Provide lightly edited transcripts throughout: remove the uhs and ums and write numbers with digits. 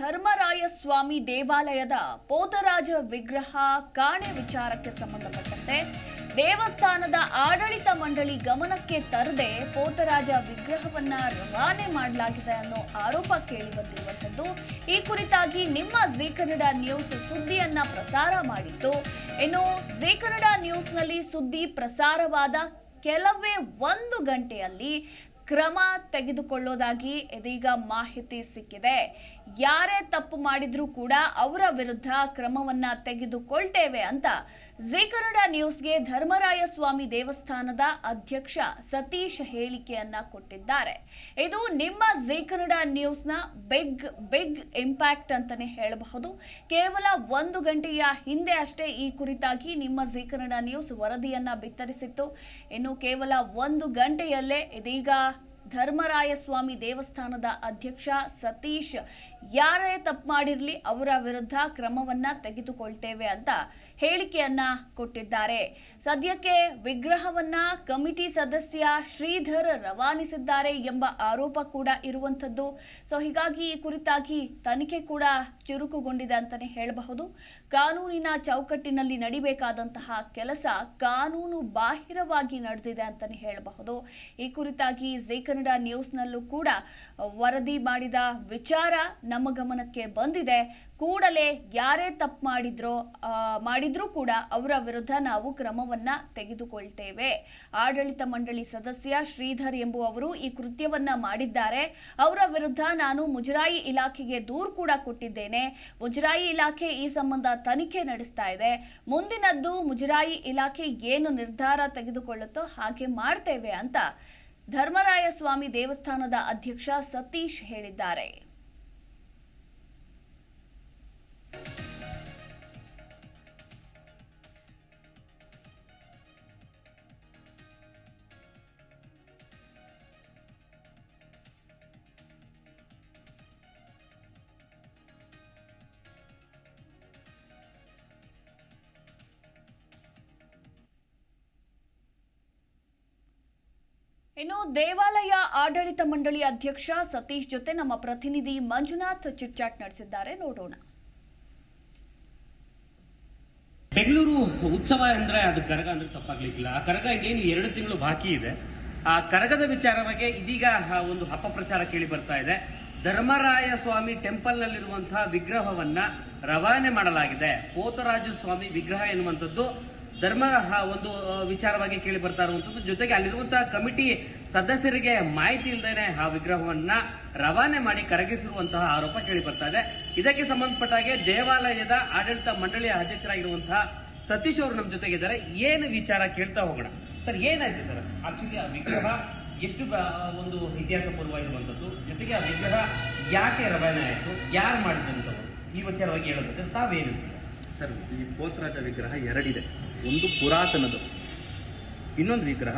ಧರ್ಮರಾಯ ಸ್ವಾಮಿ ದೇವಾಲಯದ ಪೋತರಾಜ ವಿಗ್ರಹ ಕಾಣೆ ವಿಚಾರಕ್ಕೆ ಸಂಬಂಧಪಟ್ಟಂತೆ ದೇವಸ್ಥಾನದ ಆಡಳಿತ ಮಂಡಳಿ ಗಮನಕ್ಕೆ ತರದೆ ಪೋತರಾಜ ವಿಗ್ರಹವನ್ನ ರವಾನೆ ಮಾಡಲಾಗಿದೆ ಅನ್ನೋ ಆರೋಪ ಕೇಳಿಬಂದಿರುವಂತದ್ದು. ಈ ಕುರಿತಾಗಿ ನಿಮ್ಮ ಜೀ ಕನ್ನಡ ನ್ಯೂಸ್ ಸುದ್ದಿಯನ್ನ ಪ್ರಸಾರ ಮಾಡಿತ್ತು. ಇನ್ನು ಜೀ ಕನ್ನಡ ನ್ಯೂಸ್ನಲ್ಲಿ ಸುದ್ದಿ ಪ್ರಸಾರವಾದ ಕೆಲವೇ ಒಂದು ಗಂಟೆಯಲ್ಲಿ ಕ್ರಮ ತೆಗೆದುಕೊಳ್ಳೋದಾಗಿ ಇದೀಗ ಮಾಹಿತಿ ಸಿಕ್ಕಿದೆ. ಯಾರೇ ತಪ್ಪು ಮಾಡಿದ್ರೂ ಕೂಡ ಅವರ ವಿರುದ್ಧ ಕ್ರಮವನ್ನ ತೆಗೆದುಕೊಳ್ತೇವೆ ಅಂತ ಜೀ ಕನ್ನಡ ನ್ಯೂಸ್ಗೆ ಧರ್ಮರಾಯ ಸ್ವಾಮಿ ದೇವಸ್ಥಾನದ ಅಧ್ಯಕ್ಷ ಸತೀಶ್ ಹೇಳಿಕೆಯನ್ನ ಕೊಟ್ಟಿದ್ದಾರೆ. ಇದು ನಿಮ್ಮ ಜೀ ಕನ್ನಡ ನ್ಯೂಸ್ನ ಬಿಗ್ ಇಂಪ್ಯಾಕ್ಟ್ ಅಂತಾನೆ ಹೇಳಬಹುದು. ಕೇವಲ ಒಂದು ಗಂಟೆಯ ಹಿಂದೆ ಅಷ್ಟೇ ಈ ಕುರಿತಾಗಿ ನಿಮ್ಮ ಜೀ ಕನ್ನಡ ನ್ಯೂಸ್ ವರದಿಯನ್ನ ಬಿತ್ತರಿಸಿತ್ತು. ಇನ್ನು ಕೇವಲ ಒಂದು ಗಂಟೆಯಲ್ಲೇ ಇದೀಗ ಧರ್ಮರಾಯ ಸ್ವಾಮಿ ದೇವಸ್ಥಾನದ ಅಧ್ಯಕ್ಷ ಸತೀಶ್ ಯಾರೇ ತಪ್ಪು ಮಾಡಿರಲಿ ಅವರ ವಿರುದ್ಧ ಕ್ರಮವನ್ನ ತೆಗೆದುಕೊಳ್ತೇವೆ ಅಂತ ಹೇಳಿಕೆಯನ್ನ ಕೊಟ್ಟಿದ್ದಾರೆ. ಸದ್ಯಕ್ಕೆ ವಿಗ್ರಹವನ್ನ ಕಮಿಟಿ ಸದಸ್ಯ ಶ್ರೀಧರ್ ರವಾನಿಸಿದ್ದಾರೆ ಎಂಬ ಆರೋಪ ಕೂಡ ಇರುವಂತದ್ದು. ಹೀಗಾಗಿ ಈ ಕುರಿತಾಗಿ ತನಿಖೆ ಕೂಡ ಚುರುಕುಗೊಂಡಿದೆ ಅಂತಾನೆ ಹೇಳಬಹುದು. ಕಾನೂನಿನ ಚೌಕಟ್ಟಿನಲ್ಲಿ ನಡಿಬೇಕಾದಂತಹ ಕೆಲಸ ಕಾನೂನು ಬಾಹಿರವಾಗಿ ನಡೆದಿದೆ ಅಂತಾನೆ ಹೇಳಬಹುದು. ಈ ಕುರಿತಾಗಿ ಜೀ ಕನ್ನಡ ನ್ಯೂಸ್ನಲ್ಲೂ ಕೂಡ ವರದಿ ಮಾಡಿದ ವಿಚಾರ ನಮ್ಮ ಗಮನಕ್ಕೆ ಬಂದಿದೆ. ಕೂಡಲೇ ಯಾರೇ ತಪ್ಪು ಮಾಡಿದ್ರೂ ಕೂಡ ಅವರ ವಿರುದ್ಧ ನಾವು ಕ್ರಮವನ್ನ ತೆಗೆದುಕೊಳ್ತೇವೆ. ಆಡಳಿತ ಮಂಡಳಿ ಸದಸ್ಯ ಶ್ರೀಧರ್ ಎಂಬುವವರು ಈ ಕೃತ್ಯವನ್ನ ಮಾಡಿದ್ದಾರೆ. ಅವರ ವಿರುದ್ಧ ನಾನು ಮುಜರಾಯಿ ಇಲಾಖೆಗೆ ದೂರು ಕೂಡ ಕೊಟ್ಟಿದ್ದೇನೆ. ಮುಜರಾಯಿ ಇಲಾಖೆ ಈ ಸಂಬಂಧ ತನಿಖೆ ನಡೆಸ್ತಾ ಇದೆ. ಮುಂದಿನದ್ದು ಮುಜರಾಯಿ ಇಲಾಖೆ ಏನು ನಿರ್ಧಾರ ತೆಗೆದುಕೊಳ್ಳುತ್ತೋ ಹಾಗೆ ಮಾಡ್ತೇವೆ ಅಂತ ಧರ್ಮರಾಯ ಸ್ವಾಮಿ ದೇವಸ್ಥಾನದ ಅಧ್ಯಕ್ಷ ಸತೀಶ್ ಹೇಳಿದ್ದಾರೆ. ಇನ್ನು ದೇವಾಲಯ ಆಡಳಿತ ಮಂಡಳಿ ಅಧ್ಯಕ್ಷ ಸತೀಶ್ ಜೊತೆ ನಮ್ಮ ಪ್ರತಿನಿಧಿ ಮಂಜುನಾಥ್ ಚಿಟ್ಚಾಟ್ ನಡೆಸಿದ್ದಾರೆ, ನೋಡೋಣ. ಬೆಂಗಳೂರು ಉತ್ಸವ ಅಂದ್ರೆ ಅದು ಕರಗ ಅಂದ್ರೆ ತಪ್ಪಾಗ್ಲಿಕ್ಕಿಲ್ಲ. ಆ ಕರಗ ಇನ್ನೇನು 2 ತಿಂಗಳು ಬಾಕಿ ಇದೆ. ಆ ಕರಗದ ವಿಚಾರವಾಗಿ ಇದೀಗ ಒಂದು ಅಪಪ್ರಚಾರ ಕೇಳಿ ಬರ್ತಾ ಇದೆ. ಧರ್ಮರಾಯ ಸ್ವಾಮಿ ಟೆಂಪಲ್ ನಲ್ಲಿರುವಂತಹ ವಿಗ್ರಹವನ್ನ ರವಾನೆ ಮಾಡಲಾಗಿದೆ. ಪೋತರಾಜ ಸ್ವಾಮಿ ವಿಗ್ರಹ ಎನ್ನುವಂಥದ್ದು ಧರ್ಮ ಒಂದು ವಿಚಾರವಾಗಿ ಕೇಳಿ ಬರ್ತಾ ಇರುವಂತದ್ದು. ಜೊತೆಗೆ ಅಲ್ಲಿರುವಂತಹ ಕಮಿಟಿ ಸದಸ್ಯರಿಗೆ ಮಾಹಿತಿ ಇಲ್ಲದೇನೆ ಆ ವಿಗ್ರಹವನ್ನ ರವಾನೆ ಮಾಡಿ ಕರಗಿಸಿರುವಂತಹ ಆರೋಪ ಕೇಳಿ ಬರ್ತಾ ಇದೆ. ಇದಕ್ಕೆ ಸಂಬಂಧಪಟ್ಟಾಗೆ ದೇವಾಲಯದ ಆಡಳಿತ ಮಂಡಳಿಯ ಅಧ್ಯಕ್ಷರಾಗಿರುವಂತಹ ಸತೀಶ್ ಅವರು ನಮ್ಮ ಜೊತೆಗಿದ್ದಾರೆ. ಏನು ವಿಚಾರ ಕೇಳ್ತಾ ಹೋಗೋಣ. ಸರ್, ಏನಾಯ್ತು ಸರ್? ಆಕ್ಚುಲಿ ಆ ವಿಗ್ರಹ ಎಷ್ಟು ಒಂದು ಇತಿಹಾಸ ಪೂರ್ವವಾಗಿರುವಂತದ್ದು, ಜೊತೆಗೆ ಆ ವಿಗ್ರಹ ಯಾಕೆ ರವಾನೆ ಆಯಿತು, ಯಾರು ಮಾಡಿದಂಥವ್ರು, ಈ ವಿಚಾರವಾಗಿ ಹೇಳೋದಕ್ಕೆ ತಾವೇನಂತೀರ? ಸರ್, ಈ ಪೋತರಾಜ ವಿಗ್ರಹ 2 ಇದೆ. ಒಂದು ಪುರಾತನದು, ಇನ್ನೊಂದು ವಿಗ್ರಹ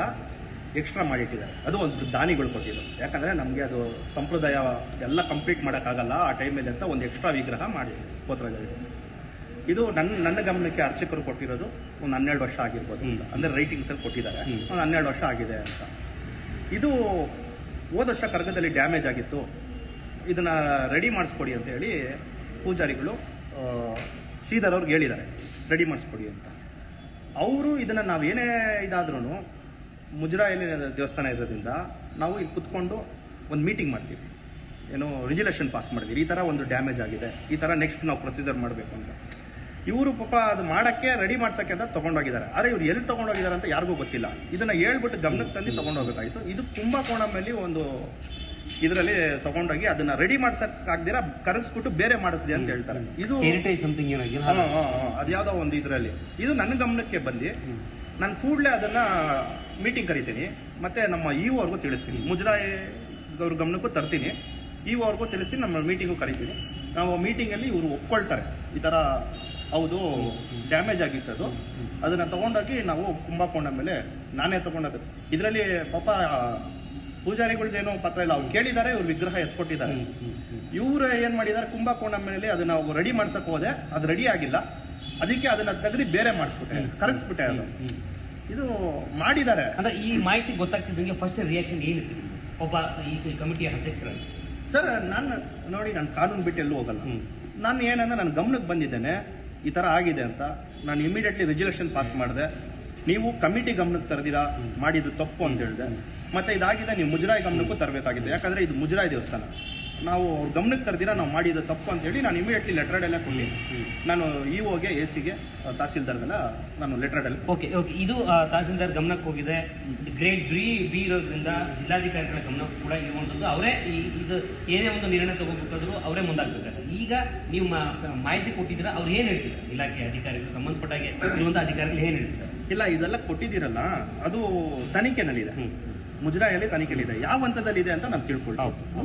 ಎಕ್ಸ್ಟ್ರಾ ಮಾಡಿಟ್ಟಿದ್ದಾರೆ. ಅದು ಒಂದು ದಾನಿಗಳು ಕೊಟ್ಟಿದ್ದು. ಯಾಕಂದರೆ ನಮಗೆ ಅದು ಸಂಪ್ರದಾಯ ಎಲ್ಲ ಕಂಪ್ಲೀಟ್ ಮಾಡೋಕ್ಕಾಗಲ್ಲ ಆ ಟೈಮಲ್ಲಿ ಅಂತ ಒಂದು ಎಕ್ಸ್ಟ್ರಾ ವಿಗ್ರಹ ಮಾಡಿ ಪೋತರಾಜ ವಿಗ್ರಹ. ಇದು ನನ್ನ ಗಮನಕ್ಕೆ ಅರ್ಚಕರು ಕೊಟ್ಟಿರೋದು ಒಂದು 12 ವರ್ಷ ಆಗಿರ್ಬೋದು ಅಂತ, ಅಂದರೆ ರೈಟಿಂಗ್ಸಲ್ಲಿ ಕೊಟ್ಟಿದ್ದಾರೆ. ಒಂದು 12 ವರ್ಷ ಆಗಿದೆ ಅಂತ. ಇದು ಹೋದ ವರ್ಷ ಕರಗದಲ್ಲಿ ಡ್ಯಾಮೇಜ್ ಆಗಿತ್ತು, ಇದನ್ನು ರೆಡಿ ಮಾಡಿಸ್ಕೊಡಿ ಅಂತ ಹೇಳಿ ಪೂಜಾರಿಗಳು ಶ್ರೀಧರ್ ಅವ್ರಿಗೆ ಹೇಳಿದ್ದಾರೆ, ರೆಡಿ ಮಾಡಿಸ್ಕೊಡಿ ಅಂತ. ಅವರು ಇದನ್ನು ನಾವೇನೇ ಇದಾದ್ರೂ ಮುಜರಾಯಿ ದೇವಸ್ಥಾನ ಇರೋದ್ರಿಂದ ನಾವು ಇಲ್ಲಿ ಕುತ್ಕೊಂಡು ಒಂದು ಮೀಟಿಂಗ್ ಮಾಡ್ತೀವಿ, ಏನೋ ರಿಜುಲೇಷನ್ ಪಾಸ್ ಮಾಡಿದ್ದೀವಿ, ಈ ಥರ ಒಂದು ಡ್ಯಾಮೇಜ್ ಆಗಿದೆ, ಈ ಥರ ನೆಕ್ಸ್ಟ್ ನಾವು ಪ್ರೊಸೀಜರ್ ಮಾಡಬೇಕು ಅಂತ. ಇವರು ಪಾಪ ಅದು ಮಾಡೋಕ್ಕೆ ರೆಡಿ ಮಾಡ್ಸೋಕ್ಕೆ ಅಂತ ತೊಗೊಂಡೋಗಿದ್ದಾರೆ. ಆದರೆ ಇವ್ರು ಎಲ್ಲಿ ತೊಗೊಂಡೋಗಿದ್ದಾರೆ ಅಂತ ಯಾರಿಗೂ ಗೊತ್ತಿಲ್ಲ. ಇದನ್ನು ಹೇಳ್ಬಿಟ್ಟು ಗಮನಕ್ಕೆ ತಂದು ತೊಗೊಂಡೋಗ್ಬೇಕಾಗಿತ್ತು. ಇದು ಕುಂಭಕೋಣಂನಲ್ಲಿ ಒಂದು ಇದರಲ್ಲಿ ತಗೊಂಡೋಗಿ ಅದನ್ನ ರೆಡಿ ಮಾಡ್ಸಕ್ಕಾಗ್ದಿರ ಕರಗಿಸ್ಬಿಟ್ಟು ಬೇರೆ ಮಾಡಿಸ್ದೆ ಅಂತ ಹೇಳ್ತಾರೆ. ಇದು ಅದ್ಯಾವುದೋ ಒಂದು ಇದರಲ್ಲಿ ಇದು ನನ್ನ ಗಮನಕ್ಕೆ ಬಂದು ನಾನು ಕೂಡಲೇ ಅದನ್ನ ಮೀಟಿಂಗ್ ಕರಿತೀನಿ, ಮತ್ತೆ ನಮ್ಮ ಇಒರ್ಗೂ ತಿಳಿಸ್ತೀನಿ, ಮುಜರಾಯಿ ಅವ್ರ ಗಮನಕ್ಕೂ ತರ್ತೀನಿ, ಇಒರ್ಗೂ ತಿಳಿಸ್ತೀನಿ, ನಮ್ಮ ಮೀಟಿಂಗು ಕರಿತೀನಿ. ನಾವು ಮೀಟಿಂಗಲ್ಲಿ ಇವರು ಒಪ್ಕೊಳ್ತಾರೆ, ಈ ಥರ ಹೌದು ಡ್ಯಾಮೇಜ್ ಆಗಿತ್ತದು, ಅದನ್ನು ತೊಗೊಂಡೋಗಿ ನಾವು ಕುಂಭಕೋಣ ಮೇಲೆ ನಾನೇ ತೊಗೊಂಡದ್ದು. ಇದರಲ್ಲಿ ಪಾಪ ಪೂಜಾರಿಗಳ್ದೇನೋ ಪತ್ರ ಇಲ್ಲ, ಅವ್ರು ಕೇಳಿದ್ದಾರೆ, ಇವ್ರು ವಿಗ್ರಹ ಎತ್ಕೊಟ್ಟಿದ್ದಾರೆ. ಇವರು ಏನು ಮಾಡಿದ್ದಾರೆ, ಕುಂಭಕೋಣ ಮೇಲೆ ಅದನ್ನ ರೆಡಿ ಮಾಡ್ಸಕ್ಕೆ ಹೋದೆ, ಅದು ರೆಡಿ ಆಗಿಲ್ಲ, ಅದಕ್ಕೆ ಅದನ್ನ ತೆಗೆದು ಬೇರೆ ಮಾಡಿಸ್ಬಿಟ್ಟೆ, ಕರಗಿಸ್ಬಿಟ್ಟೆ. ಅದು ಇದು ಮಾಡಿದ್ದಾರೆ ಅಂದ್ರೆ ಈ ಮಾಹಿತಿ ಗೊತ್ತಾಗ್ತಿದ್ದಂಗೆ ಫಸ್ಟ್ ರಿಯಾಕ್ಷನ್ ಏನಿತ್ತು ಒಬ್ಬ ಈ ಕಮಿಟಿಯ ಅಧ್ಯಕ್ಷರಾಗಿ? ಸರ್ ನಾನು ಕಾನೂನು ಬಿಟ್ಟು ಎಲ್ಲೂ ಹೋಗಲ್ಲ. ನಾನು ಏನಂದ್ರೆ ನನ್ನ ಗಮನಕ್ಕೆ ಬಂದಿದ್ದೇನೆ ಈ ಥರ ಆಗಿದೆ ಅಂತ, ನಾನು ಇಮಿಡಿಯೇಟ್ಲಿ ರೆಜಲ್ಯೂಷನ್ ಪಾಸ್ ಮಾಡಿದೆ. ನೀವು ಕಮಿಟಿ ಗಮನಕ್ಕೆ ತರದಿರಾ, ಮಾಡಿದ್ದು ತಪ್ಪು ಅಂತ ಹೇಳಿದೆ. ಮತ್ತೆ ಇದಾಗಿದೆ, ನೀವು ಮುಜರಾಯಿ ಗಮನಕ್ಕೂ ತರಬೇಕಾಗಿದೆ. ಯಾಕಂದರೆ ಇದು ಮುಜರಾಯಿ ದೇವಸ್ಥಾನ, ನಾವು ಅವ್ರ ಗಮನಕ್ಕೆ ತರದಿರಾ ನಾವು ಮಾಡಿದ್ದು ತಪ್ಪು ಅಂತ ಹೇಳಿ ನಾನು ಇಮಿಡಿಯೇಟ್ಲಿ ಲೆಟರ್ ಎಲ್ಲ ಕೊಟ್ಟು ನಾನು ಇಒಗೆ, ಎಸಿಗೆ, ತಹಸೀಲ್ದಾರ್ಗೆಲ್ಲ ನಾನು ಲೆಟರ್ ಎಲ್ಲ. ಓಕೆ, ಇದು ತಹಸೀಲ್ದಾರ್ ಗಮನಕ್ಕೆ ಹೋಗಿದೆ. ಗ್ರೇಡ್ ಬಿ ಇರೋದ್ರಿಂದ ಜಿಲ್ಲಾಧಿಕಾರಿಗಳ ಗಮನಕ್ಕೂ ಕೂಡ ಇರುವಂಥದ್ದು. ಅವರೇ ಇದು ಏನೇ ಒಂದು ನಿರ್ಣಯ ತಗೋಬೇಕಾದ್ರೂ ಅವರೇ ಮುಂದಾಗಬೇಕಾದ್ರೆ. ಈಗ ನೀವು ಮಾಹಿತಿ ಕೊಟ್ಟಿದ್ದೀರಾ, ಅವ್ರು ಏನು ಹೇಳ್ತಿದ್ದಾರೆ? ಇಲಾಖೆ ಅಧಿಕಾರಿಗಳು, ಸಂಬಂಧಪಟ್ಟಾಗೆ ಇರುವಂಥ ಅಧಿಕಾರಿಗಳು ಏನು ಹೇಳ್ತಿದ್ದಾರೆ? ಇಲ್ಲ, ಇದೆಲ್ಲ ಕೊಟ್ಟಿದ್ದೀರಲ್ಲ, ಅದು ತನಿಖೆನಲ್ಲಿದೆ, ಮುಜರಾಯಲ್ಲಿ ತನಿಖೆಯಲ್ಲಿದೆ. ಯಾವ ಹಂತದಲ್ಲಿದೆ ಅಂತ ನಾನು ತಿಳ್ಕೊಳ್ತೀನಿ.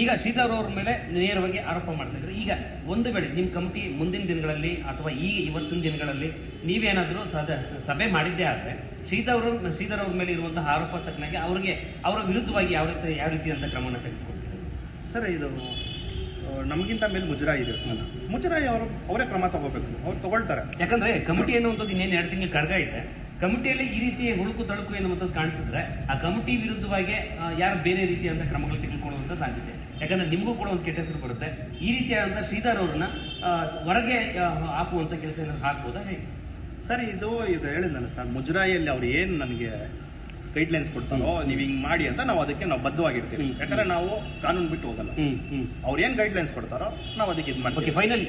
ಈಗ ಶ್ರೀಧರ್ ಅವ್ರ ಮೇಲೆ ನೇರವಾಗಿ ಆರೋಪ ಮಾಡ್ತಾ ಇದ್ದಾರೆ. ಈಗ ಒಂದು ವೇಳೆ ನಿಮ್ಮ ಕಮಿಟಿ ಮುಂದಿನ ದಿನಗಳಲ್ಲಿ ಅಥವಾ ಇವತ್ತಿನ ದಿನಗಳಲ್ಲಿ ನೀವೇನಾದರೂ ಸಭೆ ಮಾಡಿದ್ದೇ ಆದರೆ ಶ್ರೀಧರ್ ಅವ್ರ ಮೇಲೆ ಇರುವಂತಹ ಆರೋಪ ತಕ್ಕನಾಗಿ ಅವರ ವಿರುದ್ಧವಾಗಿ ಯಾವ ರೀತಿ ಅಂತ ಕ್ರಮವನ್ನು ತೆಗೆದುಕೊಳ್ತೀವಿ? ಸರ್, ಇದು ನಮಗಿಂತ ಮೇಲೆ ಮುಜರಾಯಿ ದೇವಸ್ಥಾನ, ಮುಜರಾಯಿ ಅವರೇ ಕ್ರಮ ತಗೋಬೇಕು, ಅವ್ರು ತಗೊಳ್ತಾರೆ. ಯಾಕಂದ್ರೆ ಕಮಿಟಿ ಅನ್ನುವಂಥದ್ದು ಇನ್ನೇನು 2 ತಿಂಗಳು ಕರ್ಗ ಇದೆ. ಕಮಿಟಿಯಲ್ಲಿ ಈ ರೀತಿ ಹುಳುಕು ತಳುಕು ಎನ್ನುವಂಥದ್ದು ಕಾಣಿಸಿದ್ರೆ ಆ ಕಮಿಟಿ ವಿರುದ್ಧವಾಗಿ ಯಾರು ಬೇರೆ ರೀತಿಯಾದಂಥ ಕ್ರಮಗಳು ತೆಗೆದುಕೊಳ್ಳುವಂಥ ಸಾಧ್ಯತೆ. ಯಾಕಂದ್ರೆ ನಿಮಗೂ ಕೂಡ ಒಂದು ಕೆಟ್ಟ ಹೆಸರು ಬರುತ್ತೆ. ಈ ರೀತಿಯಾದಂಥ ಶ್ರೀಧರ್ ಅವ್ರನ್ನ ಹೊರಗೆ ಹಾಕುವಂಥ ಕೆಲಸ ಏನಾದ್ರು ಹಾಕ್ಬೋದಾ, ಹೇಗೆ? ಸರ್, ಈಗ ಹೇಳಿದ್ನಲ್ಲ ಸರ್, ಮುಜರಾಯಿಯಲ್ಲಿ ಅವ್ರು ಏನು ನನಗೆ ಗೈಡ್ಲೈನ್ಸ್ ಕೊಡ್ತಾರೋ ನೀವು ಹಿಂಗೆ ಮಾಡಿ ಅಂತ ನಾವು ಬದ್ಧವಾಗಿರ್ತೀವಿ. ಯಾಕಂದ್ರೆ ನಾವು ಕಾನೂನು ಬಿಟ್ಟು ಹೋಗಲ್ಲ. ಅವ್ರು ಏನು ಗೈಡ್ಲೈನ್ಸ್ ಕೊಡ್ತಾರೋ ನಾವು ಅದಕ್ಕೆ ಇದು ಮಾಡ್ತೀವಿ. ಫೈನಲ್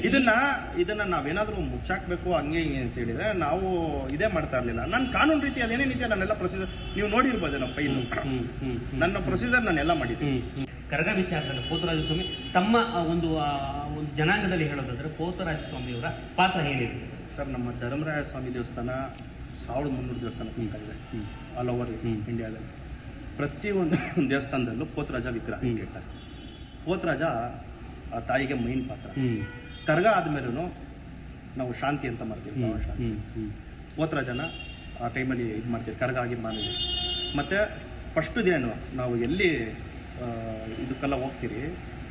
ಇದನ್ನ ನಾವೇನಾದ್ರೂ ಮುಚ್ಚಾಕ್ಬೇಕು ಹಂಗೆ ಹಿಂಗೆ ಅಂತ ಹೇಳಿದ್ರೆ ನಾವು ಇದೇ ಮಾಡ್ತಾ ಇರಲಿಲ್ಲ. ನನ್ನ ಕಾನೂನು ರೀತಿ ಅದೇನೇನಿದೆ ನನ್ನೆಲ್ಲ ಪ್ರೊಸೀಜರ್ ನೀವು ನೋಡಿರ್ಬೋದು. ನಮ್ಮ ಫೈಲ್ ನನ್ನ ಪ್ರೊಸೀಜರ್ ನಾನೆಲ್ಲ ಮಾಡಿದ್ದೀನಿ. ಕರಗ ವಿಚಾರದಲ್ಲಿ ಪೋತರಾಜ ಸ್ವಾಮಿ ತಮ್ಮ ಒಂದು ಜನಾಂಗದಲ್ಲಿ ಹೇಳೋದಾದ್ರೆ ಪೋತರಾಜ ಸ್ವಾಮಿಯವರ ಪಾತ್ರ ಏನಿದೆ ಸರ್? ನಮ್ಮ ಧರ್ಮರಾಯ ಸ್ವಾಮಿ ದೇವಸ್ಥಾನ 1300 ದೇವಸ್ಥಾನ ಇದೆ ಆಲ್ ಓವರ್ ಇಂಡಿಯಾದಲ್ಲಿ. ಪ್ರತಿಯೊಂದು ದೇವಸ್ಥಾನದಲ್ಲೂ ಪೋತರಾಜ ವಿಗ್ರಹ ಇಟ್ಟಿರ್ತಾರೆ. ಪೋತರಾಜ ಆ ತಾಯಿಗೆ ಮೈನ್ ಪಾತ್ರ. ಕರಗ ಆದಮೇಲೂ ನಾವು ಶಾಂತಿ ಅಂತ ಮಾಡ್ತೀವಿ. ಶಾಂತಿ ಪೋತರಾಜನ ಆ ಟೈಮಲ್ಲಿ ಇದು ಮಾಡ್ತೀವಿ, ಕರಗ ಆಗಿ ಮಾಡಿ. ಮತ್ತು ಫಸ್ಟ್ ದಿನ ನಾವು ಎಲ್ಲಿ ಇದಕ್ಕೆಲ್ಲ ಹೋಗ್ತೀರಿ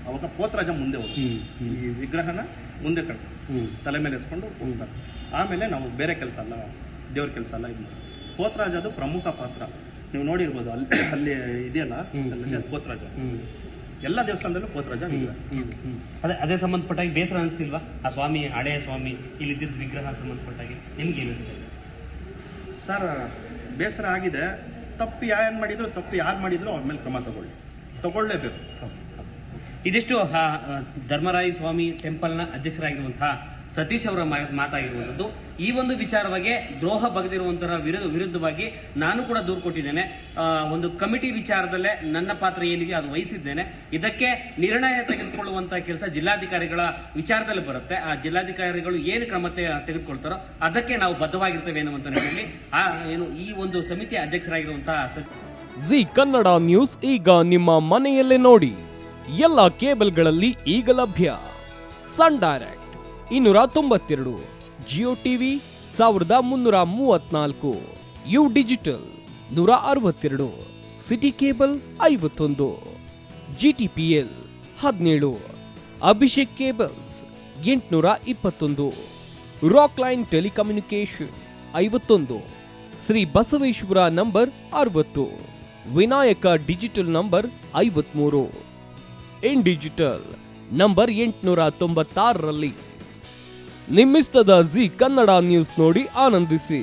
ಅವಾಗ ಪೋತರಾಜ ಮುಂದೆ ಹೋಗ್ತೀವಿ. ಈ ವಿಗ್ರಹನ ಮುಂದೆ ತಲೆ ಮೇಲೆ ಎತ್ಕೊಂಡು ಹೋಗ್ತಾರೆ. ಆಮೇಲೆ ನಾವು ಬೇರೆ ಕೆಲಸ ಅಲ್ಲ, ದೇವ್ರ ಕೆಲಸ ಎಲ್ಲ ಇದು ಮಾಡಿ. ಪೋತರಾಜ ಅದು ಪ್ರಮುಖ ಪಾತ್ರ. ನೀವು ನೋಡಿರ್ಬೋದು ಅಲ್ಲಿ ಇದೆಯಲ್ಲ, ಅಲ್ಲಿ ಪೋತರಾಜ ಎಲ್ಲ ದೇವಸ್ಥಾನದಲ್ಲೂ ಪೋತರಾಜ ವಿಗ್ರಹ. ಅದೇ ಸಂಬಂಧಪಟ್ಟಾಗಿ ಬೇಸರ ಅನಿಸ್ತಿಲ್ವಾ? ಆ ಸ್ವಾಮಿ, ಹಳೆಯ ಸ್ವಾಮಿ, ಇಲ್ಲಿದ್ದ ವಿಗ್ರಹ ಸಂಬಂಧಪಟ್ಟಾಗಿ ನಿಮ್ಗೆ ಏನಿಸ್ತಾ ಇದೆ? ಸರ್, ಬೇಸರ ಆಗಿದೆ. ತಪ್ಪು ಯಾರು ಮಾಡಿದ್ರು ಅವ್ರ ಮೇಲೆ ಕ್ರಮ ತಗೊಳ್ಳೇಬೇಕು. ಇದಿಷ್ಟು ಧರ್ಮರಾಯ ಸ್ವಾಮಿ ಟೆಂಪಲ್ನ ಅಧ್ಯಕ್ಷರಾಗಿರುವಂತಹ ಸತೀಶ್ ಅವರ ಮಾತಾಗಿರುವಂಥದ್ದು. ಈ ಒಂದು ವಿಚಾರವಾಗಿ ದ್ರೋಹ ಬಗೆದಿರುವಂತಹ ವಿರುದ್ಧವಾಗಿ ನಾನು ಕೂಡ ದೂರು ಕೊಟ್ಟಿದ್ದೇನೆ. ಒಂದು ಕಮಿಟಿ ವಿಚಾರದಲ್ಲೇ ನನ್ನ ಪಾತ್ರ ಏನಿದೆ ಅದು ವಹಿಸಿದ್ದೇನೆ. ಇದಕ್ಕೆ ನಿರ್ಣಯ ತೆಗೆದುಕೊಳ್ಳುವಂತಹ ಕೆಲಸ ಜಿಲ್ಲಾಧಿಕಾರಿಗಳ ವಿಚಾರದಲ್ಲಿ ಬರುತ್ತೆ. ಆ ಜಿಲ್ಲಾಧಿಕಾರಿಗಳು ಏನು ಕ್ರಮ ತೆಗೆದುಕೊಳ್ತಾರೋ ಅದಕ್ಕೆ ನಾವು ಬದ್ಧವಾಗಿರ್ತೇವೆ ಎನ್ನುವಂತ ನಿಟ್ಟಿನಲ್ಲಿ ಈ ಒಂದು ಸಮಿತಿಯ ಅಧ್ಯಕ್ಷರಾಗಿರುವಂತಹ ಜಿ ಕನ್ನಡ ನ್ಯೂಸ್ ಈಗ ನಿಮ್ಮ ಮನೆಯಲ್ಲೇ ನೋಡಿ. ಎಲ್ಲ ಕೇಬಲ್ಗಳಲ್ಲಿ ಈಗ ಲಭ್ಯ. Sun Direct 292, Jio TV 1334, U digital 162, city cable 51, GTPL 17, Abhishek cables 821, rock line telecommunication 51, Shri Basaveshwara number 60, Vinayaka digital number 53, in digital number 896ರಲ್ಲಿ. ನಿಮ್ಮಿಸ್ತದ ಜಿ ಕನ್ನಡ ನ್ಯೂಸ್ ನೋಡಿ ಆನಂದಿಸಿ.